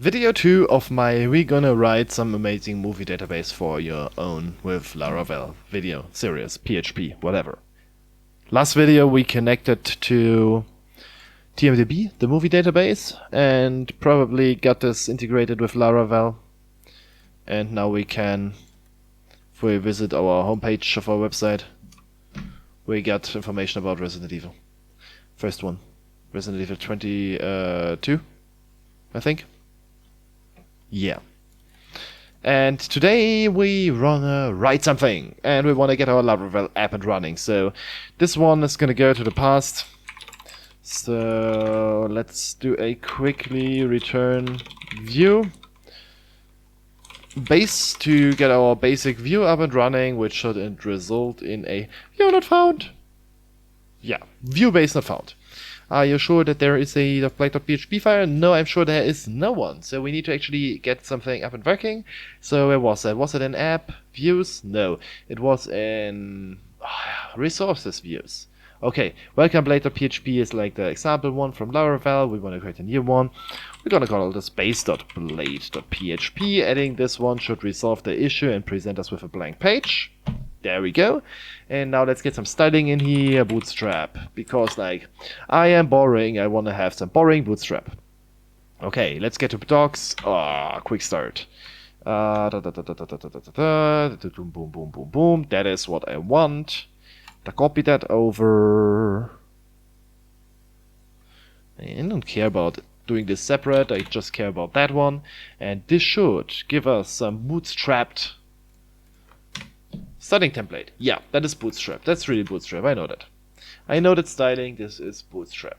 Video 2 of my "We're gonna write some amazing movie database for your own with Laravel video series, PHP, whatever. Last video we connected to TMDB, the movie database, and probably got this integrated with Laravel. And now we can, if we visit our homepage of our website, we got information about Resident Evil. First one, Resident Evil 22, I think. Yeah. And today we wanna write something, and we wanna get our Laravel app and running. So this one is gonna go to the past. So let's do a quickly return view base to get our basic view up and running, which should result in a view not found. Yeah, view base not found. Are you sure that there is a .play.php file? No, I'm sure there is no one. So we need to actually get something up and working. So where was that? Was it in app views? No, it was in resources views. Okay, welcome play.php is like the example one from Laravel. We want to create a new one. We're gonna call this base.blade.php. Adding this one should resolve the issue and present us with a blank page. There we go. And now let's get some styling in here. Bootstrap. Because, like, I am boring. I want to have some boring bootstrap. Okay, let's get to docs. Quick start. Boom, boom, boom, boom, boom. That is what I want. I copy that over. I don't care about doing this separate. I just care about that one. And this should give us some bootstrapped styling template. Yeah, that is Bootstrap. That's really Bootstrap. I know that. I know that styling. This is Bootstrap.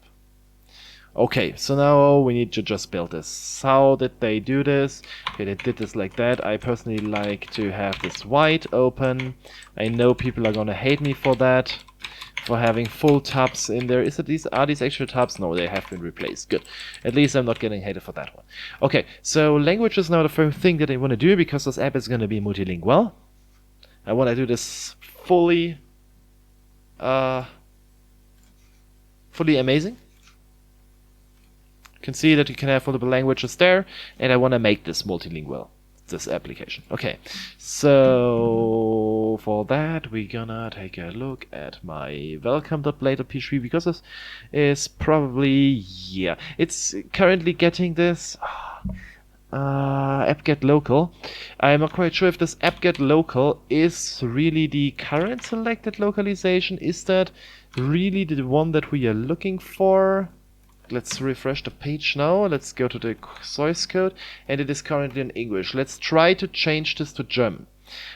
Okay, so now we need to just build this. How did they do this? Okay, they did this like that. I personally like to have this wide open. I know people are gonna hate me for that, for having full tabs in there. Are these actual tabs? No, they have been replaced. Good. At least I'm not getting hated for that one. Okay, so language is now the first thing that I want to do because this app is gonna be multilingual. I want to do this fully amazing. You can see that you can have multiple languages there, and I want to make this multilingual, this application. Okay, so for that we're gonna take a look at my welcome.play.php because this is probably, yeah, it's currently getting this app-get local. I'm not quite sure if this app-get local is really the current selected localization. Is that really the one that we are looking for? Let's refresh the page now. Let's go to the source code, and it is currently in English. Let's try to change this to German.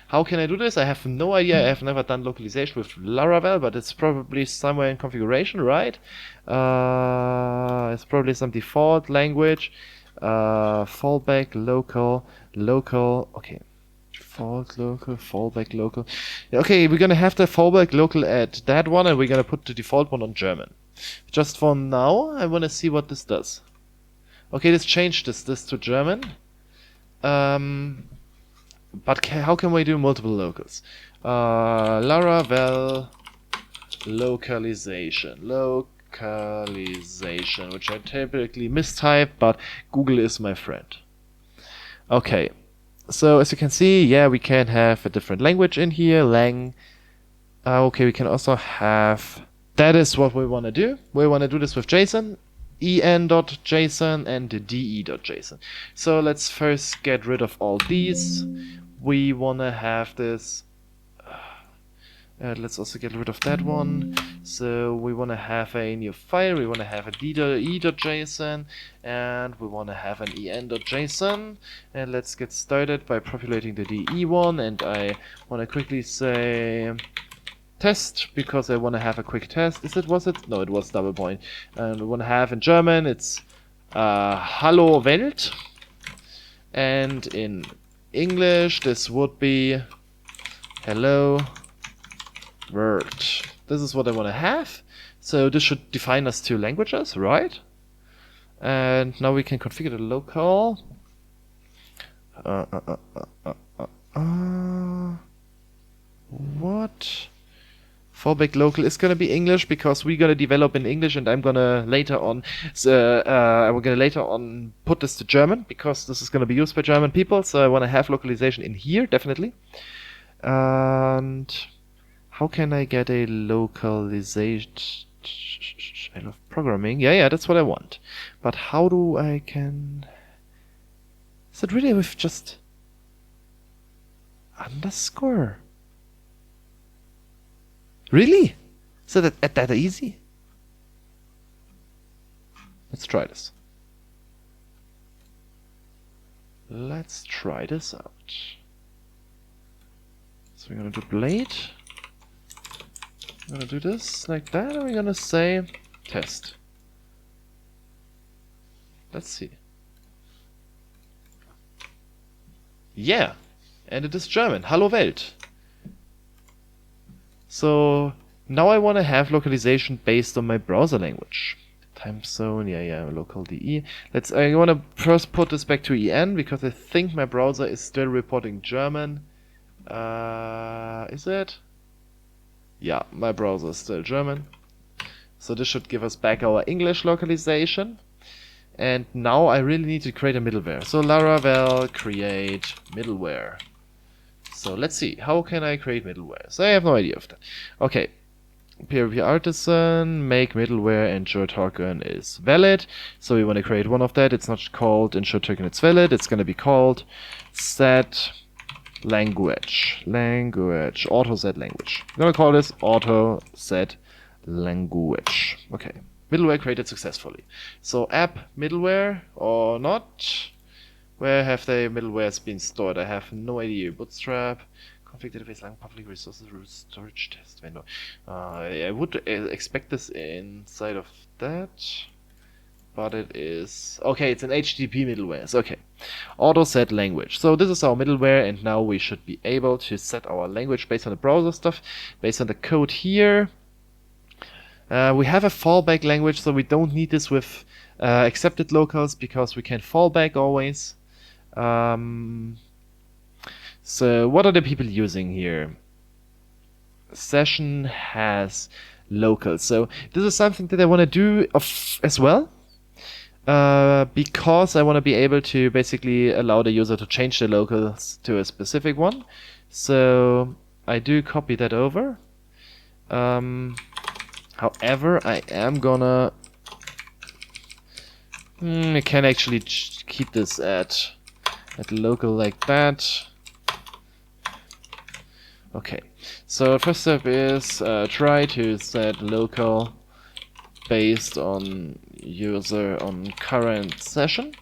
How can I do this? I have no idea. I have never done localization with Laravel, but it's probably somewhere in configuration, right? It's probably some default language. Fallback local, okay, default local, fallback local. Okay, we're gonna have the fallback local at that one, and we're gonna put the default one on German. Just for now, I wanna see what this does. Okay, let's change this to German. But how can we do multiple locals? Laravel localization, which I typically mistype, but Google is my friend. Okay, so as you can see, yeah, we can have a different language in here, okay, we can also have, that is what we want to do. We want to do this with JSON, en.json and de.json. So let's first get rid of all these. We want to have this. Let's also get rid of that one. So we want to have a new file. We want to have a de.json, and we want to have an en.json. And let's get started by populating the de one. And I want to quickly say test because I want to have a quick test. Was it? No, it was double point. And we want to have in German it's Hallo Welt, and in English this would be Hello Word. This is what I want to have. So this should define us two languages, right? And now we can configure the local. What? Fallback local is gonna be English because we're gonna develop in English, and I'm gonna later on, we're gonna later on put this to German because this is gonna be used by German people. So I want to have localization in here definitely. And how can I get a localization? I love programming. Yeah, that's what I want. But how do I can? Is it really with just underscore? Really? Is it that easy? Let's try this. Let's try this out. So we're gonna do blade. We're gonna do this like that, and we're gonna say test. Let's see. Yeah, and it is German. Hallo Welt. So now I want to have localization based on my browser language. Time zone, yeah, local DE. I want to first put this back to EN because I think my browser is still reporting German. Is it? Yeah, my browser is still German. So this should give us back our English localization. And now I really need to create a middleware. So Laravel create middleware. So let's see, how can I create middleware? So I have no idea of that. Okay, PHP artisan, make middleware, ensure token is valid. So we want to create one of that. It's not called ensure token it's valid. It's going to be called set language. Auto set language. I'm going to call this auto set language. Okay. Middleware created successfully. So app middleware or not? Where have the middlewares been stored? I have no idea. Bootstrap, config database, lang public resources, root storage test window. I would expect this inside of that, but it is okay. It's an HTTP middleware. So, okay, auto set language. So this is our middleware, and now we should be able to set our language based on the browser stuff, based on the code here. We have a fallback language, so we don't need this with accepted locals because we can fallback always. So what are the people using here? Session has locals. So this is something that I want to do as well. Because I want to be able to basically allow the user to change the locals to a specific one. So I do copy that over. However, I am gonna... I can actually keep this at local like that. Okay, so first step is try to set local based on user on current session.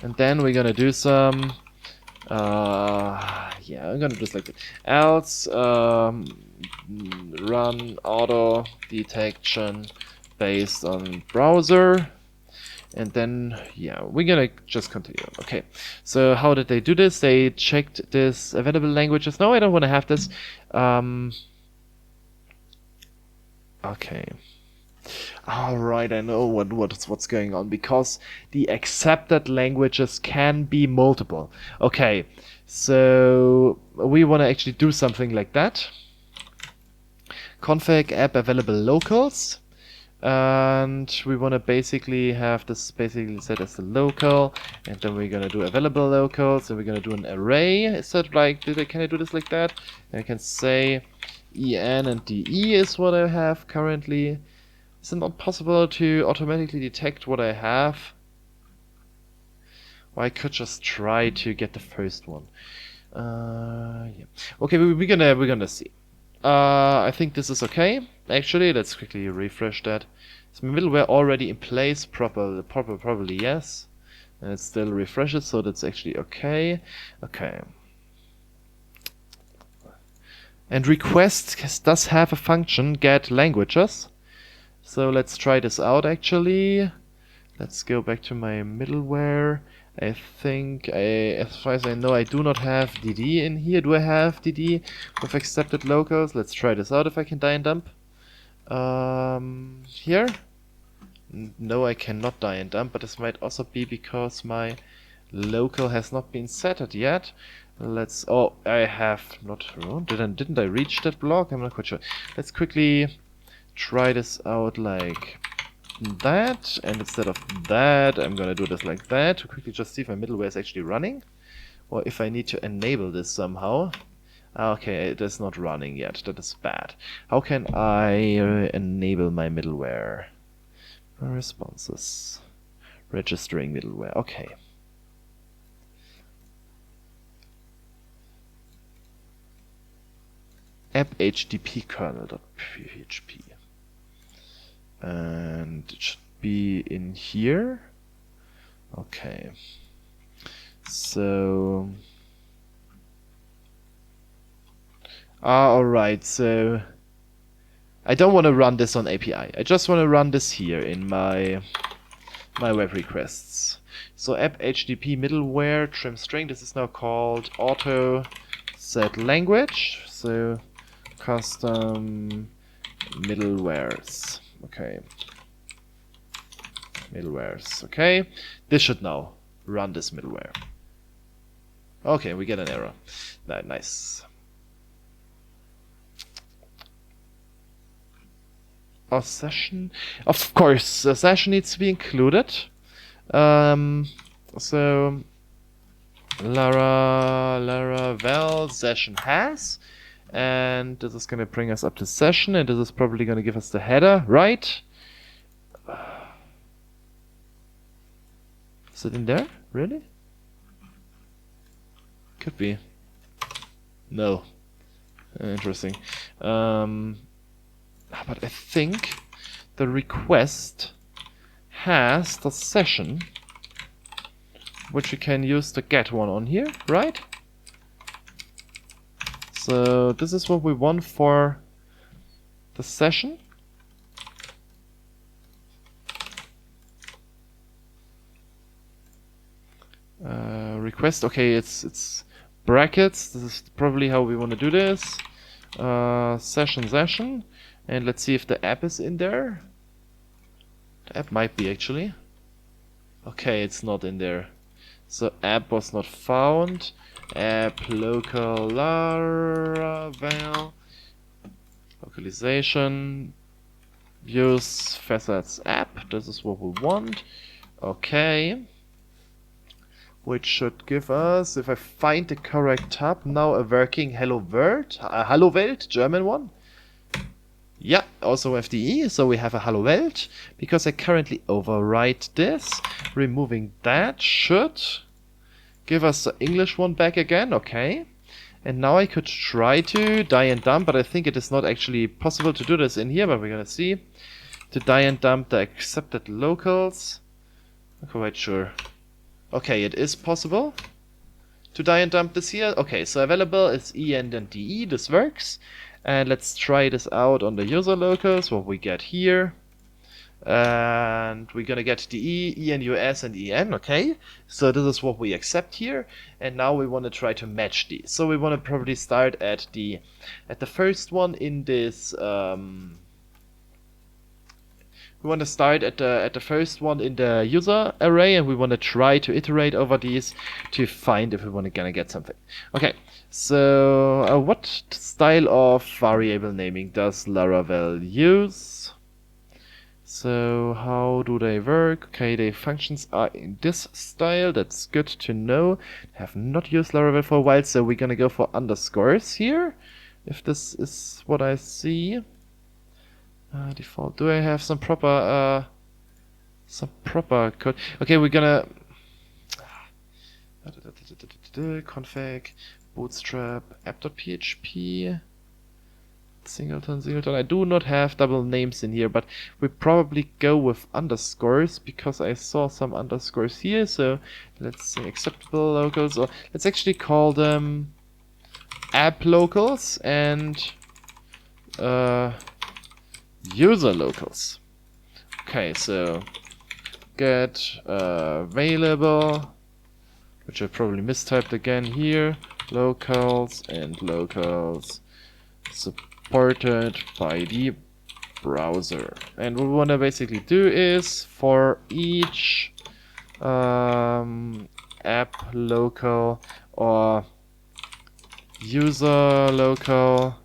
And then we're gonna do some... yeah, I'm gonna do this like that. Else... run auto detection based on browser, and then yeah, we're gonna just continue. Okay, so how did they do this? They checked this available languages. No, I don't want to have this. Okay, all right, I know what's going on, because the accepted languages can be multiple. Okay, so we want to actually do something like that. Config app available locals, and we want to basically have this basically set as the local, and then we're gonna do available locals, and we're gonna do an array. Is that like, can I do this like that? And I can say en and de is what I have currently. Is it not possible to automatically detect what I have? Or I could just try to get the first one. Yeah. Okay, we're gonna see. I think this is okay. Actually, let's quickly refresh that. Is my middleware already in place? Probably yes. And it still refreshes, so that's actually okay. Okay. And request does have a function, get languages. So let's try this out actually. Let's go back to my middleware. I think, as far as I know, I do not have DD in here. Do I have DD with accepted locals? Let's try this out if I can die and dump. Here? No, I cannot die and dump, but this might also be because my local has not been setted yet. Let's. Oh, I have not. Oh, didn't I reach that block? I'm not quite sure. Let's quickly try this out like that, and instead of that, I'm gonna do this like that to quickly just see if my middleware is actually running, or if I need to enable this somehow. Okay, it is not running yet. That is bad. How can I enable my middleware? Responses. Registering middleware. Okay. App HTTP kernel.php. And it should be in here. Okay. So... alright, so... I don't want to run this on API. I just want to run this here in my web requests. So app HTTP middleware trim string. This is now called auto set language. So custom middlewares. Okay. Middlewares. Okay. This should now run this middleware. Okay, we get an error. Nice. A session. Of course, a session needs to be included. So Laravel session has, and this is going to bring us up to session, and this is probably going to give us the header, right? Is it in there? Really? Could be. No. Interesting. But I think the request has the session, which we can use to get one on here, right? So this is what we want for the session. Request, okay, it's brackets. This is probably how we want to do this. Session. And let's see if the app is in there. The app might be actually. Okay, it's not in there. So app was not found. App local Laravel. Localization. Use facets app. This is what we want. Okay. Which should give us, if I find the correct tab, now a working Hello World. Hello Welt, German one. Yeah, also FDE, so we have a Hello Welt. Because I currently overwrite this, removing that should give us the English one back again, okay. And now I could try to die and dump, but I think it is not actually possible to do this in here, but we're gonna see. To die and dump the accepted locals. I'm quite sure. Okay, it is possible to die and dump this here. Okay, so available is E and then DE, this works. And let's try this out on the user locals, what we get here. And we're gonna get DE, ENUS, and EN, okay? So this is what we accept here. And now we want to try to match these. So we want to probably start at the first one in this we want to start at the first one in the user array, and we want to try to iterate over these to find if we want to gonna get something. Okay, so what style of variable naming does Laravel use? So how do they work? Okay, the functions are in this style. That's good to know. I have not used Laravel for a while, so we're gonna go for underscores here, if this is what I see. Default. Do I have some proper code? Okay, we're gonna config bootstrap app.php singleton. I do not have double names in here, but we probably go with underscores because I saw some underscores here. So let's say acceptable locals, or let's actually call them app locals and user locals. Okay, so get available, which I probably mistyped again here, locals and locals supported by the browser. And what we want to basically do is for each app local, or user local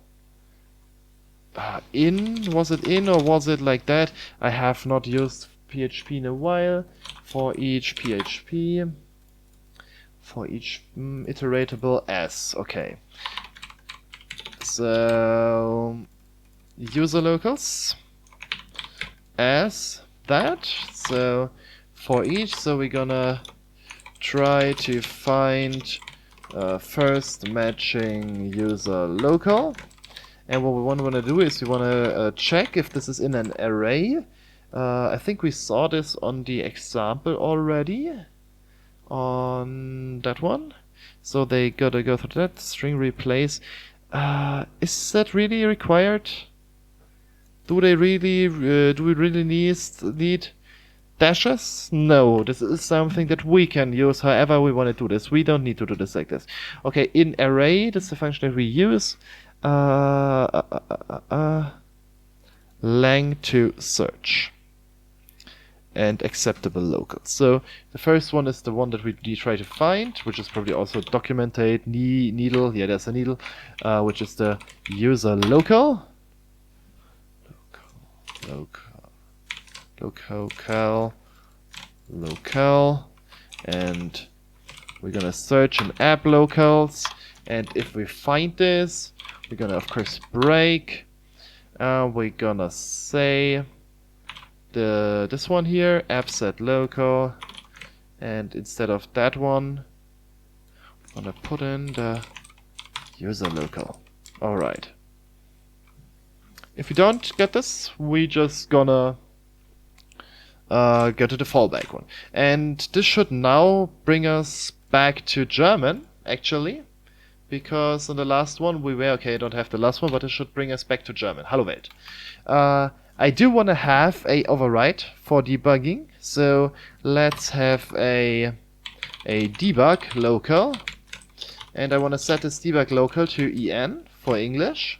in. Was it in or was it like that? I have not used PHP in a while. For each PHP, for each iteratable s. Okay. So user locals as that. So for each, so we're gonna try to find first matching user local. And what we want to do is we want to check if this is in an array. I think we saw this on the example already, on that one. So they gotta go through that, string replace. Is that really required? Do we really need dashes? No, this is something that we can use however we want to do this. We don't need to do this like this. Okay, in array, this is the function that we use. Lang to search and acceptable locals. So the first one is the one that we try to find, which is probably also documented needle. Yeah, there's a needle, which is the user local. Local, and we're gonna search in app locals, and if we find this, we're gonna of course break. We're gonna say this one here, app set local, and instead of that one, I'm gonna put in the user local. Alright. If we don't get this, we just gonna go to the fallback one. And this should now bring us back to German, actually. Because on the last one we were, okay, I don't have the last one, but it should bring us back to German. Hallo Welt. I do want to have a override for debugging. So let's have a debug local. And I want to set this debug local to en for English.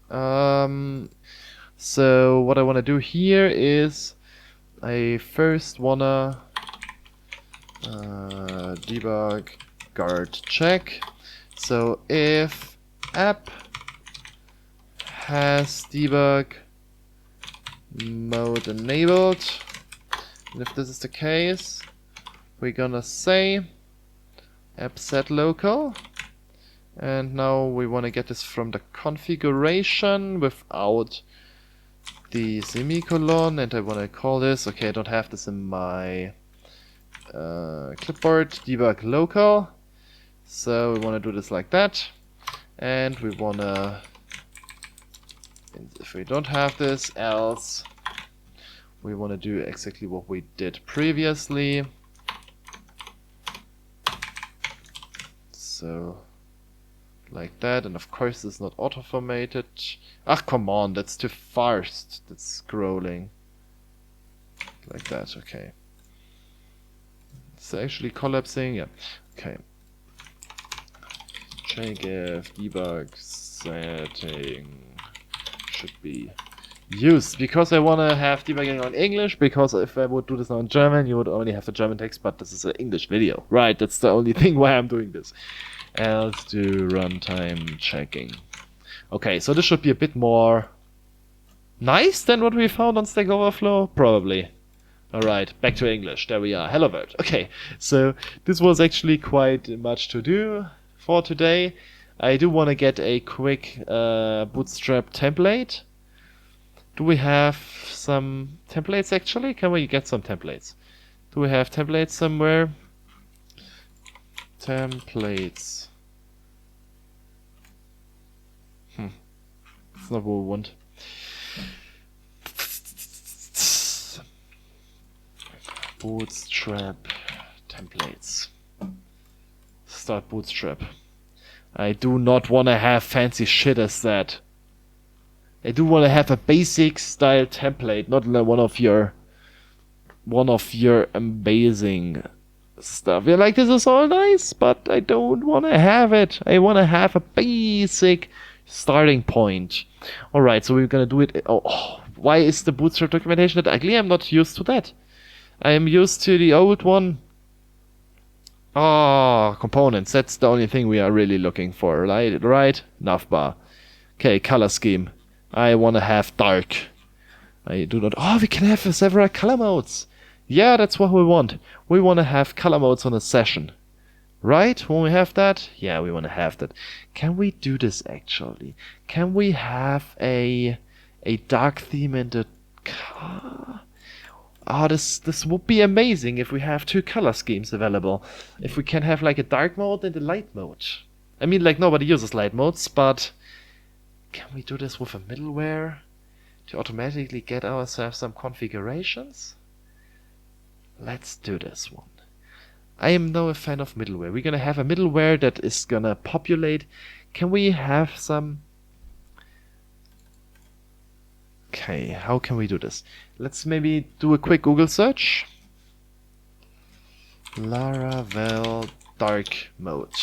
So what I want to do here is I first wanna debug guard check. So if app has debug mode enabled, and if this is the case, we're gonna say app set local. And now we want to get this from the configuration without the semicolon, and I want to call this, okay, I don't have this in my clipboard, debug local. So we want to do this like that, and we want to, if we don't have this, else we want to do exactly what we did previously. So like that, and of course it's not auto-formatted. Ah, come on, that's too fast. That's scrolling. Like that, okay. It's actually collapsing, yeah. Okay. Check if debug setting should be used. Because I want to have debugging on English, because if I would do this now in German, you would only have the German text, but this is an English video. Right, that's the only thing why I'm doing this. Else do runtime checking. Okay, so this should be a bit more nice than what we found on Stack Overflow, probably. Alright, back to English. There we are. Hello world. Okay, so this was actually quite much to do for today. I do want to get a quick Bootstrap template. Do we have some templates actually? Can we get some templates? Do we have templates somewhere? Templates. That's not what we want. Bootstrap templates. Start Bootstrap. I do not want to have fancy shit as that. I do want to have a basic style template, not one of your amazing stuff. Yeah, like this is all nice, but I don't want to have it. I want to have a basic starting point. Alright, so we're gonna do it. Oh, why is the Bootstrap documentation that ugly? I'm not used to that. I am used to the old one. Oh, components. That's the only thing we are really looking for, right? Navbar. Okay, color scheme. I want to have dark. I do not... Oh, we can have several color modes. Yeah, that's what we want. We want to have color modes on a session. Right? When we have that? Yeah, we want to have that. Can we do this actually? Can we have a dark theme in the car? Oh, this would be amazing if we have two color schemes available. If we can have like a dark mode and a light mode. I mean, like nobody uses light modes, but can we do this with a middleware to automatically get ourselves some configurations? Let's do this one. I am no fan of middleware. We're gonna have a middleware that is gonna populate. Can we have some... Okay, how can we do this? Let's maybe do a quick Google search. Laravel dark mode.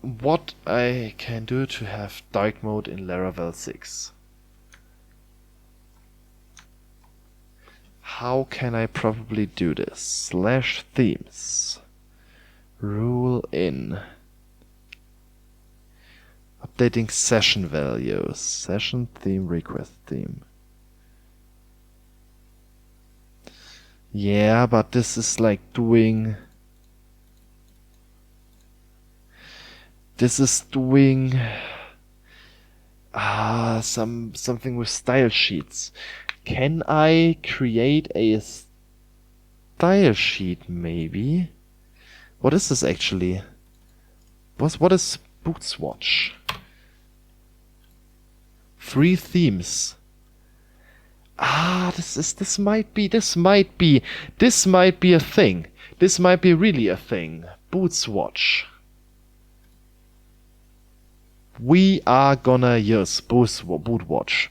What I can do to have dark mode in Laravel 6. How can I probably do this? /themes. Rule in. Updating session values. Session theme, request theme. Yeah, but this is like doing... This is doing... something with style sheets. Can I create a style sheet maybe? What is this actually? What is Bootswatch? 3 themes. This might be a thing. This might be really a thing. Bootswatch. We are gonna use Bootwatch.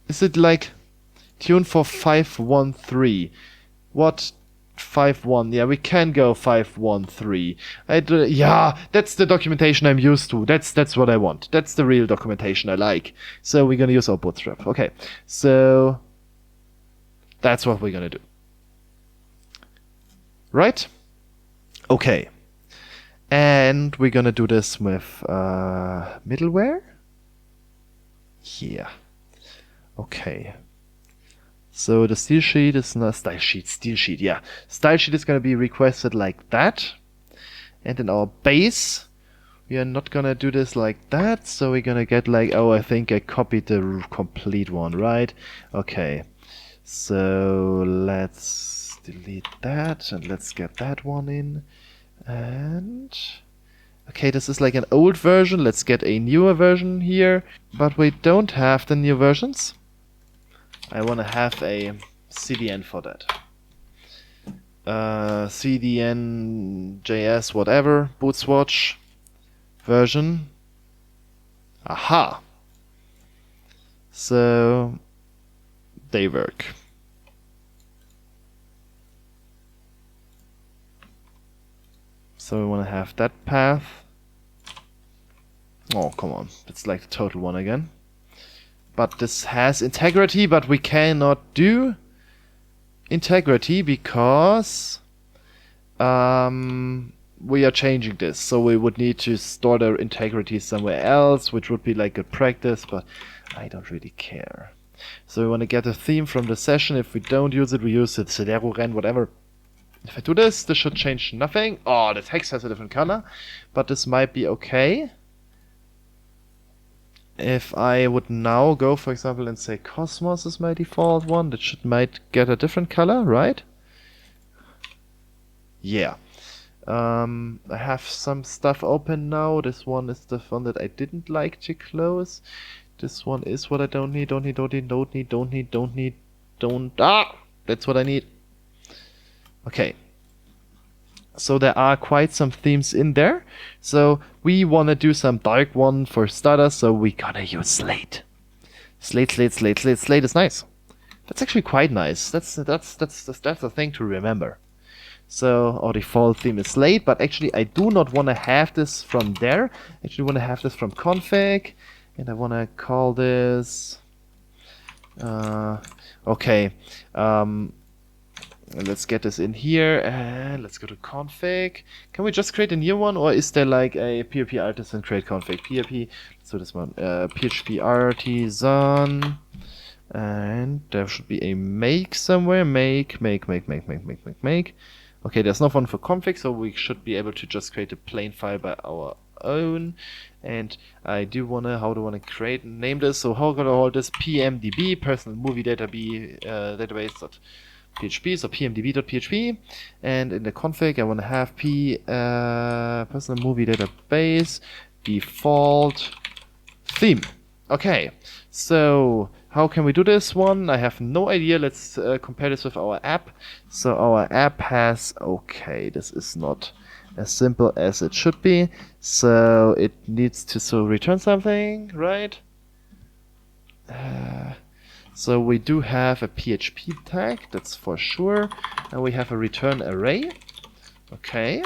Is it like tune for 513? What 5.1? Yeah, we can go 5.13. Yeah, that's the documentation I'm used to. That's what I want. That's the real documentation I like. So we're gonna use our bootstrap. Okay, so that's what we're gonna do. Right? Okay. And we're gonna do this with middleware. Yeah. Okay. So the style sheet is not style sheet, yeah. Style sheet is gonna be requested like that. And in our base, we are not gonna do this like that. So we're gonna get like, oh, I think I copied the complete one, right? Okay. So let's delete that and let's get that one in. And okay, this is like an old version. Let's get a newer version here. But we don't have the new versions. I want to have a CDN for that. CDN, JS, whatever, Bootswatch version. Aha! So they work. So we want to have that path. Oh, come on. It's like the total one again. But this has integrity, but we cannot do integrity because we are changing this. So we would need to store the integrity somewhere else, which would be like good practice, but I don't really care. So we want to get a theme from the session. If we don't use it, we use it. Cedero Ren, whatever. If I do this, this should change nothing. Oh, the text has a different color, but this might be okay. If I would now go, for example, and say Cosmos is my default one, that might get a different color, right? Yeah. I have some stuff open now. This one is the one that I didn't like to close. This one is what I don't need. Ah! That's what I need. Okay. So there are quite some themes in there. So we want to do some dark one for starters. So we gotta use Slate. Slate is nice. That's actually quite nice. That's the thing to remember. So our default theme is Slate, but actually I do not want to have this from there. I actually want to have this from config, and I want to call this. Okay, let's get this in here and let's go to config. Can we just create a new one, or is there like a PHP artisan create config? PHP, let's do this one. PHP artisan, and there should be a make somewhere. Make. Okay, there's no one for config, so we should be able to just create a plain file by our own. And I do wanna, how do I wanna create and name this? So how gonna hold this? PMDB, personal movie database database.php, so pmdb.php, and in the config I want to have personal movie database default theme. Okay, so how can we do this one? I have no idea. Let's compare this with our app. So our app has, okay, this is not as simple as it should be. So it needs to return something, right? So we do have a PHP tag, that's for sure, and we have a return array. Okay,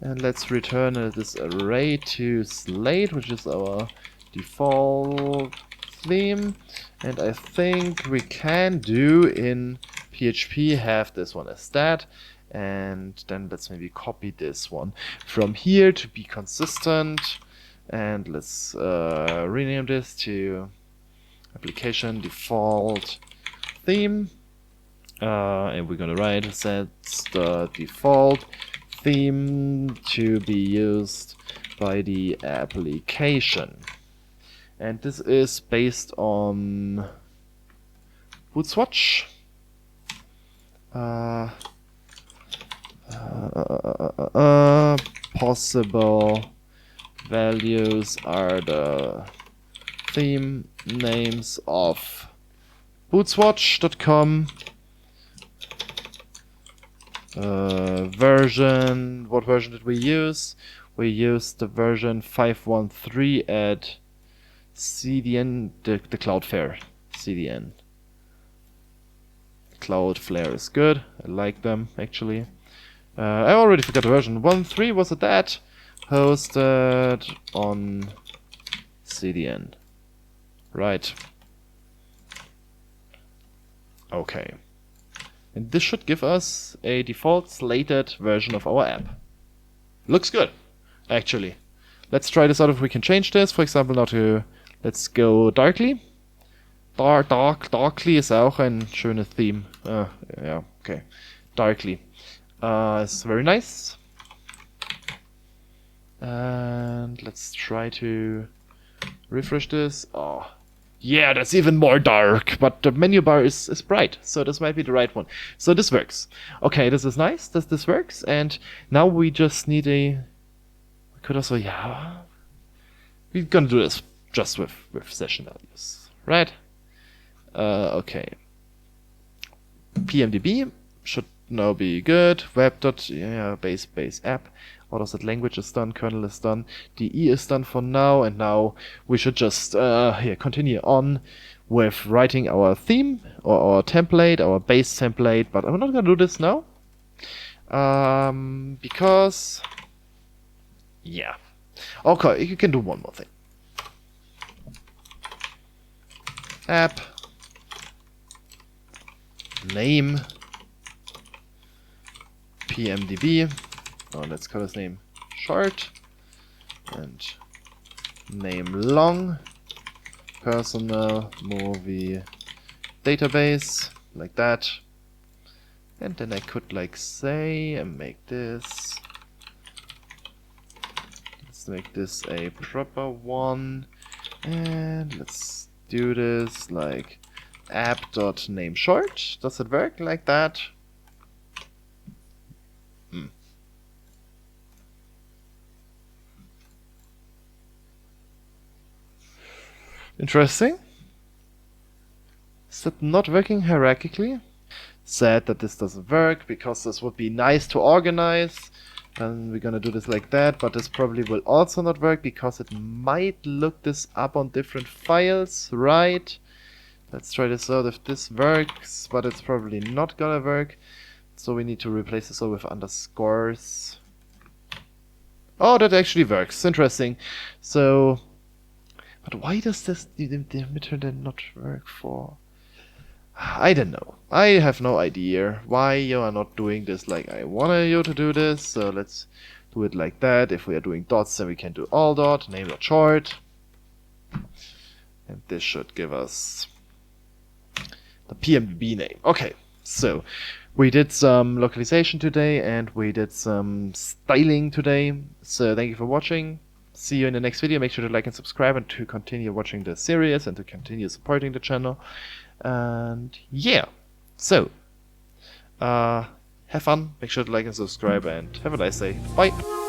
and let's return this array to Slate, which is our default theme. And I think we can do in PHP have this one as that, and then let's maybe copy this one from here to be consistent, and let's rename this to application default theme, and we're gonna write sets the default theme to be used by the application, and this is based on Bootswatch. Possible values are the theme names of bootswatch.com. Version, what version did we use? We used the version 5.13 at CDN, the Cloudflare CDN. Cloudflare is good, I like them actually. I already forgot the version. 1.3 was it that? Hosted on CDN. Right. Okay. And this should give us a default slated version of our app. Looks good, actually. Let's try this out if we can change this. For example, now to, let's go darkly. Darkly ist auch ein schönes Theme. Yeah, okay. Darkly. It's very nice. And let's try to refresh this. Oh, yeah, that's even more dark, but the menu bar is bright, so this might be the right one. So this works. Okay, this is nice, this works, and now we just need a... We could also, yeah... We're gonna do this just with session values, right? Okay. PMDB should now be good. Base app. AutoSet language is done, kernel is done, DE is done for now, and now we should just continue on with writing our theme or our template, our base template, but I'm not gonna do this now because yeah. Okay, you can do one more thing. App name PMDB. Oh, let's call his name short and name long. Personal movie database, like that. And then I could like say and make this. Let's make this a proper one. And let's do this like app.nameShort. Does it work like that? Interesting. Is that not working hierarchically? Sad that this doesn't work, because this would be nice to organize. And we're gonna do this like that, but this probably will also not work because it might look this up on different files, right? Let's try this out if this works, but it's probably not gonna work. So we need to replace this all with underscores. Oh, that actually works. Interesting. So... But why does this delimiter then not work for... I don't know. I have no idea why you are not doing this like I wanted you to do this. So let's do it like that. If we are doing dots, then we can do all dot, name dot short. And this should give us the PMB name. Okay, so we did some localization today and we did some styling today. So thank you for watching. See you in the next video. Make sure to like and subscribe and to continue watching the series and to continue supporting the channel. And yeah, so have fun. Make sure to like and subscribe and have a nice day. Bye.